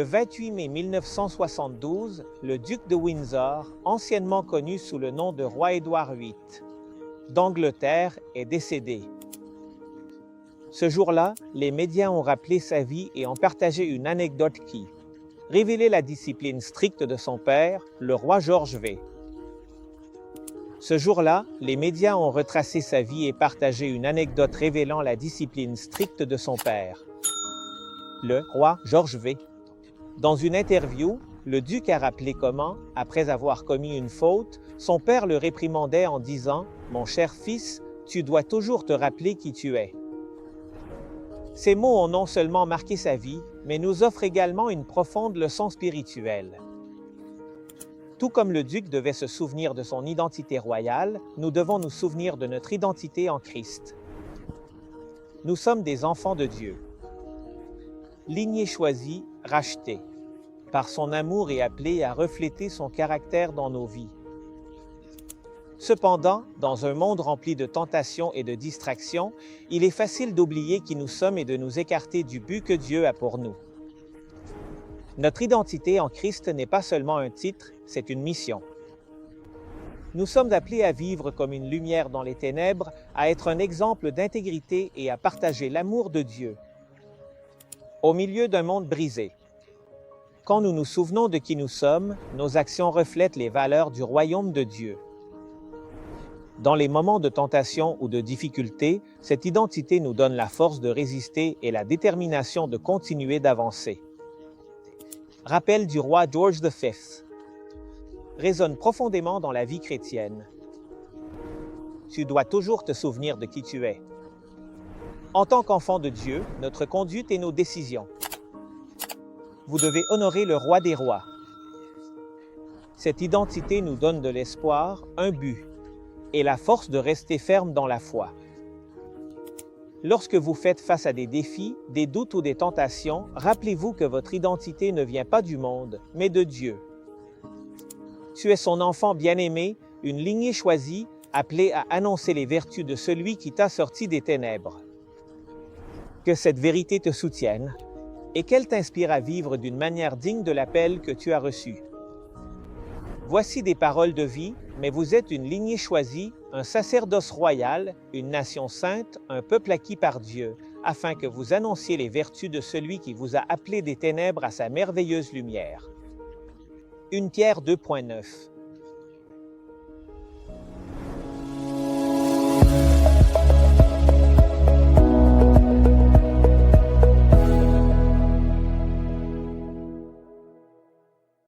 Le 28 mai 1972, le duc de Windsor, anciennement connu sous le nom de roi Édouard VIII d'Angleterre, est décédé. Ce jour-là, les médias ont rappelé sa vie et ont partagé une anecdote qui révélait la discipline stricte de son père, le roi George V. Ce jour-là, les médias ont retracé sa vie et partagé une anecdote révélant la discipline stricte de son père, le roi George V. Dans une interview, le duc a rappelé comment, après avoir commis une faute, son père le réprimandait en disant « Mon cher fils, tu dois toujours te rappeler qui tu es ». Ces mots ont non seulement marqué sa vie, mais nous offrent également une profonde leçon spirituelle. Tout comme le duc devait se souvenir de son identité royale, nous devons nous souvenir de notre identité en Christ. Nous sommes des enfants de Dieu. Lignée choisie, rachetée, par son amour et appelée à refléter son caractère dans nos vies. Cependant, dans un monde rempli de tentations et de distractions, il est facile d'oublier qui nous sommes et de nous écarter du but que Dieu a pour nous. Notre identité en Christ n'est pas seulement un titre, c'est une mission. Nous sommes appelés à vivre comme une lumière dans les ténèbres, à être un exemple d'intégrité et à partager l'amour de Dieu. Au milieu d'un monde brisé. Quand nous nous souvenons de qui nous sommes, nos actions reflètent les valeurs du royaume de Dieu. Dans les moments de tentation ou de difficulté, cette identité nous donne la force de résister et la détermination de continuer d'avancer. Rappel du roi George V résonne profondément dans la vie chrétienne. Tu dois toujours te souvenir de qui tu es. En tant qu'enfant de Dieu, notre conduite et nos décisions. Vous devez honorer le roi des rois. Cette identité nous donne de l'espoir, un but, et la force de rester ferme dans la foi. Lorsque vous faites face à des défis, des doutes ou des tentations, rappelez-vous que votre identité ne vient pas du monde, mais de Dieu. Tu es son enfant bien-aimé, une lignée choisie, appelée à annoncer les vertus de celui qui t'a sorti des ténèbres. Que cette vérité te soutienne et qu'elle t'inspire à vivre d'une manière digne de l'appel que tu as reçu. Voici des paroles de vie, mais vous êtes une lignée choisie, un sacerdoce royal, une nation sainte, un peuple acquis par Dieu, afin que vous annonciez les vertus de celui qui vous a appelé des ténèbres à sa merveilleuse lumière. 1 Pierre 2.9